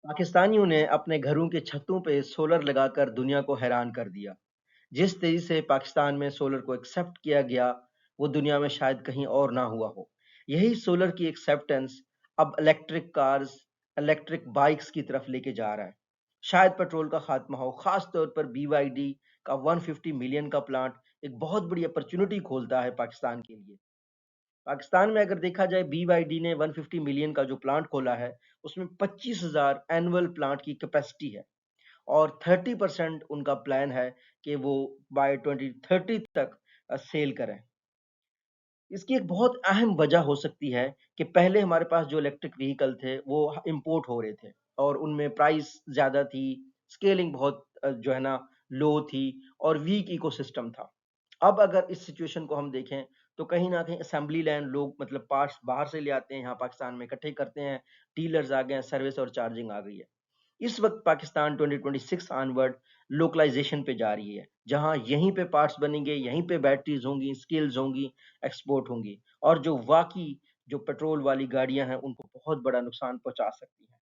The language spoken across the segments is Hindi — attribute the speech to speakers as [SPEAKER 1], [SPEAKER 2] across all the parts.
[SPEAKER 1] पाकिस्तानियों ने अपने घरों के छतों पे सोलर लगाकर दुनिया को हैरान कर दिया। जिस तेजी से पाकिस्तान में सोलर को एक्सेप्ट किया गया, वो दुनिया में शायद कहीं और ना हुआ हो। यही सोलर की एक्सेप्टेंस अब इलेक्ट्रिक कार्स, इलेक्ट्रिक बाइक्स की तरफ लेके जा रहा है। शायद पेट्रोल का खात्मा हो, खास तौर पर BYD का 150 मिलियन का प्लांट एक बहुत बड़ी अपॉर्चुनिटी खोलता है पाकिस्तान के लिए। पाकिस्तान में अगर देखा जाए, BYD ने 150 मिलियन का जो प्लांट खोला है, उसमें 25,000 एनुअल प्लांट की कैपेसिटी है और 30% उनका प्लान है कि वो बाय 2030 तक सेल करें। इसकी एक बहुत अहम वजह हो सकती है कि पहले हमारे पास जो इलेक्ट्रिक व्हीकल थे वो इंपोर्ट हो रहे थे और उनमें प्राइस ज़्यादा थी, स्केलिंग बहुत जो है ना लो थी और वीक इकोसिस्टम था। अब अगर इस सिचुएशन को हम देखें तो कहीं न कहीं असेंबली लाइन लोग मतलब पार्ट्स बाहर से ले आते हैं, यहाँ पाकिस्तान में इकट्ठे करते हैं, डीलर्स आ गए हैं, सर्विस और चार्जिंग आ गई है। इस वक्त पाकिस्तान 2026 ऑनवर्ड लोकलाइजेशन पे जा रही है, जहां यहीं पे पार्ट्स बनेंगे, यहीं पे बैटरीज होंगी, स्किल्स होंगी, एक्सपोर्ट होंगी और जो वाकई जो पेट्रोल वाली गाड़ियां हैं उनको बहुत बड़ा नुकसान पहुंचा सकती हैं।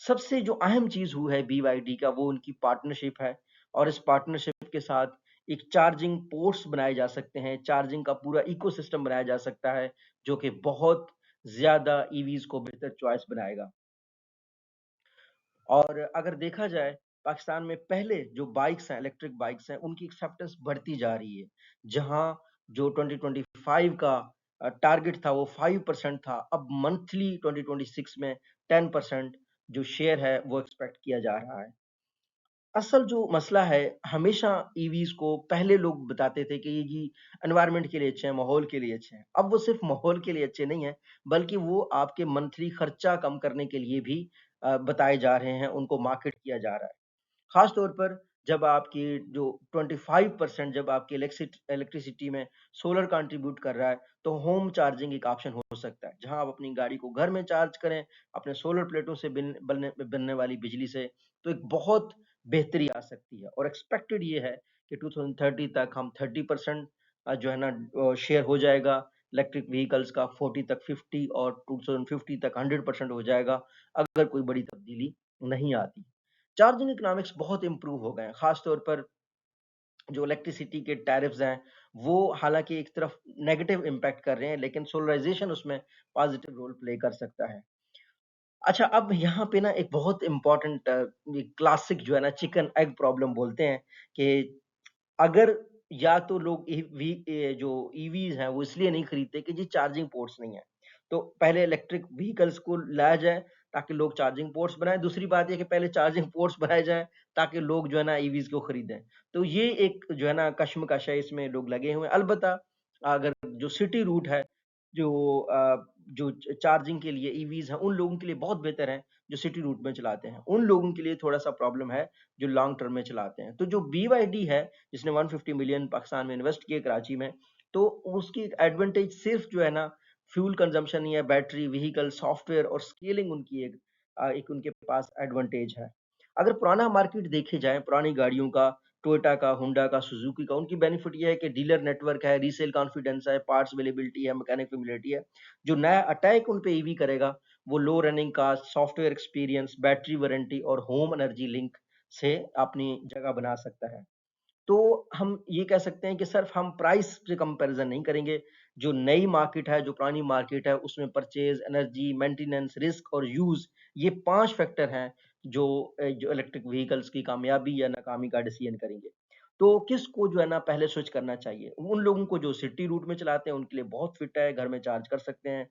[SPEAKER 1] सबसे जो अहम चीज हुई है BYD का, वो उनकी पार्टनरशिप है और इस पार्टनरशिप के साथ एक चार्जिंग पोर्ट्स बनाए जा सकते हैं, चार्जिंग का पूरा इकोसिस्टम बनाया जा सकता है, जो कि बहुत ज्यादा ईवीज को बेहतर चॉइस बनाएगा। और अगर देखा जाए, पाकिस्तान में पहले जो बाइक्स हैं, इलेक्ट्रिक बाइक्स हैं, उनकी एक्सेप्टेंस बढ़ती जा रही है। जहां जो 2025 का टारगेट था वो 5% था, अब मंथली 2026 में 10% जो शेयर है वो एक्सपेक्ट किया जा रहा है। असल जो मसला है, हमेशा ईवीज को पहले लोग बताते थे कि ये जी एनवायरनमेंट के लिए अच्छे हैं, माहौल के लिए अच्छे हैं। अब वो सिर्फ माहौल के लिए अच्छे नहीं हैं, बल्कि वो आपके मंथली खर्चा कम करने के लिए भी बताए जा रहे हैं, उनको मार्केट किया जा रहा है। खास तौर पर जब आपकी जो 25% जब आपकी इलेक्ट्रिसिटी में सोलर कंट्रीब्यूट कर रहा है, तो होम चार्जिंग एक ऑप्शन हो सकता है, जहां आप अपनी गाड़ी को घर में चार्ज करें अपने सोलर प्लेटों से बनने वाली बिजली से। तो एक बहुत बेहतरी आ सकती है और एक्सपेक्टेड ये है कि 2030 तक हम 30% जो है ना शेयर हो जाएगा इलेक्ट्रिक व्हीकल्स का, 40 तक 50 और 2050 तक 100% हो जाएगा, अगर कोई बड़ी तब्दीली नहीं आती। चार्जिंग इकोनॉमिक्स बहुत इंप्रूव हो गए हैं, खास तौर पर जो इलेक्ट्रिसिटी के टैरिफ्स हैं, वो हालांकि एक तरफ नेगेटिव इम्पैक्ट कर रहे हैं, लेकिन सोलराइजेशन उसमें पॉजिटिव रोल प्ले कर सकता है। अच्छा, अब यहाँ पे ना एक बहुत इंपॉर्टेंट क्लासिक जो है ना चिकन एग प्रॉब्लम बोलते हैं कि अगर या तो लोग जो ईवीज हैं वो इसलिए नहीं खरीदते कि जी चार्जिंग पोर्ट्स नहीं है, तो पहले इलेक्ट्रिक व्हीकल्स को लाया जाए ताकि लोग चार्जिंग पोर्ट्स बनाएं। दूसरी बात ये कि पहले चार्जिंग पोर्ट्स बनाए जाएं ताकि लोग जो है ना ईवीज को खरीदें। तो ये एक जो है ना कश्मकश है, इसमें लोग लगे हुए हैं। अलबत्ता अगर जो सिटी रूट है, जो जो चार्जिंग के लिए ईवीज हैं, उन लोगों के लिए बहुत बेहतर है जो सिटी रूट में चलाते हैं। उन लोगों के लिए थोड़ा सा प्रॉब्लम है जो लॉन्ग टर्म में चलाते हैं। तो जो BYD है, जिसने 150 मिलियन पाकिस्तान में इन्वेस्ट किए कराची में, तो उसकी एडवांटेज सिर्फ जो है ना फ्यूल कंजम्पशन ही है, बैटरी, व्हीकल, सॉफ्टवेयर और स्केलिंग उनकी एक उनके पास एडवांटेज है। अगर पुराना मार्केट देखे जाए, पुरानी गाड़ियों का, टोयोटा का, होंडा का, सुजुकी का, उनकी बेनिफिट ये है कि डीलर नेटवर्क है, रीसेल कॉन्फिडेंस है, पार्ट्स अवेलेबिलिटी है, मैकेनिक फेमिलिटी है। जो नया अटैक उन पे ईवी करेगा, वो low running cost, software experience, battery warranty और होम एनर्जी लिंक से अपनी जगह बना सकता है। तो हम ये कह सकते हैं कि सिर्फ हम प्राइस से कंपैरिजन नहीं करेंगे। जो नई मार्केट है, जो पुरानी मार्केट है, उसमें परचेज, एनर्जी, मेंटेनेंस, रिस्क और यूज, ये 5 फैक्टर हैं जो जो इलेक्ट्रिक व्हीकल्स की कामयाबी या नाकामी का डिसीजन करेंगे। तो किसको जो है ना पहले स्विच करना चाहिए? उन लोगों को जो सिटी रूट में चलाते हैं उनके लिए बहुत फिट है, घर में चार्ज कर सकते हैं।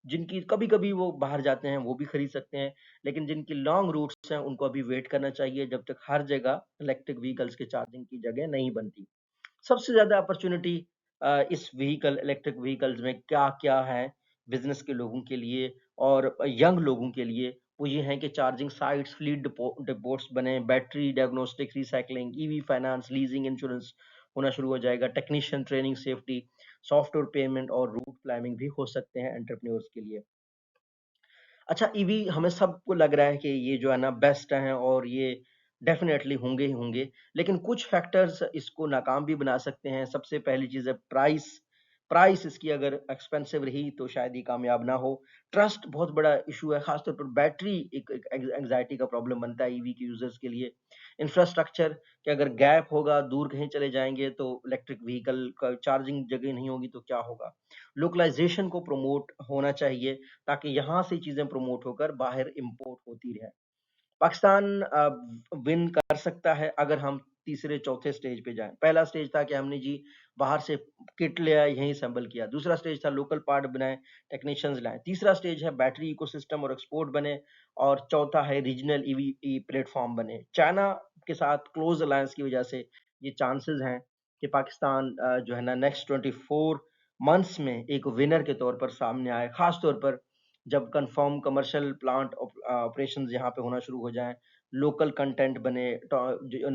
[SPEAKER 1] जिनकी कभी-कभी वो बाहर जाते हैं वो भी खरीद सकते हैं, लेकिन जिनकी लॉन्ग रूट्स हैं उनको अभी वेट करना चाहिए जब तक हर जगह इलेक्ट्रिक व्हीकल्स के चार्जिंग की जगह नहीं बनती। सबसे ज़्यादा अपॉर्च्युनिटी इस इलेक्ट्रिक व्हीकल्स में क्या-क्या है बिज़नेस के लोगों के लिए और यंग लोगों के लिए, वो ये है कि चार्जिंग साइट्स, फ्लीट डिपोट्स बने, battery diagnostic, recycling, EV finance, leasing, insurance होना शुरू हो जाएगा, technician training, safety, software payment और रूट प्लानिंग भी हो सकते हैं एंटरप्रेन्योर्स के लिए। अच्छा, ईवी हमें सबको लग रहा है कि ये जो है ना बेस्ट हैं और ये डेफ़िनेटली होंगे ही होंगे, लेकिन कुछ फैक्टर्स इसको नाकाम भी बना सकते हैं। सबसे पहली चीज़ है प्राइस। प्राइस इसकी अगर एक्सपेंसिव रही तो शायद ये कामयाब ना हो। ट्रस्ट बहुत बड़ा इशू है, खासतौर पर बैटरी एक एंग्जाइटी का प्रॉब्लम बनता है ईवी के यूजर्स के लिए। इंफ्रास्ट्रक्चर कि अगर गैप होगा, दूर कहीं चले जाएंगे तो इलेक्ट्रिक व्हीकल का चार्जिंग जगह नहीं होगी तो क्या होगा। लोकलाइजेशन को प्रमोट होना चाहिए ताकि यहाँ से चीजें प्रमोट होकर बाहर इंपोर्ट होती रहे। पाकिस्तान विन कर सकता है अगर हम तीसरे चौथे स्टेज पे जाएं। पहला स्टेज था कि हमने जी बाहर से किट ले आए, यहीं असेंबल किया। दूसरा स्टेज था लोकल पार्ट बनाए, टेक्नीशियंस लाए। तीसरा स्टेज है बैटरी इकोसिस्टम और एक्सपोर्ट बने। और चौथा है रीजनल ईवी प्लेटफॉर्म बने। चाइना के साथ क्लोज अलायंस की वजह से ये चांसेस हैं कि पाकिस्तान जो है ना नेक्स्ट 24 मंथ्स में एक विनर के तौर पर सामने आए, खास तौर पर जब कंफर्म कमर्शियल प्लांट ऑपरेशंस यहाँ पे होना शुरू हो जाएं, लोकल कंटेंट बने,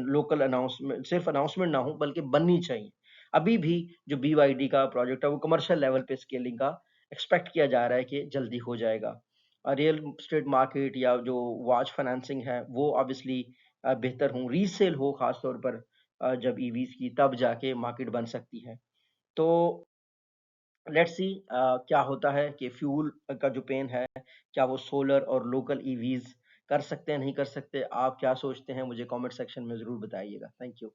[SPEAKER 1] लोकल अनाउंसमेंट, सिर्फ अनाउंसमेंट ना हो बल्कि बननी चाहिए। अभी भी जो BYD का प्रोजेक्ट है वो कमर्शियल लेवल पे स्केलिंग का एक्सपेक्ट किया जा रहा है कि जल्दी हो जाएगा। रियल स्टेट मार्केट या जो वॉच फाइनेंसिंग है वो ऑब्वियसली बेहतर हो, रीसेल हो खास तौर पर जब ईवीज की, तब जाके मार्केट बन सकती है। तो लेट्स सी क्या होता है कि फ्यूल का जो पेन है, क्या वो सोलर और लोकल ईवीज कर सकते हैं, नहीं कर सकते। आप क्या सोचते हैं मुझे कमेंट सेक्शन में जरूर बताइएगा। Thank you.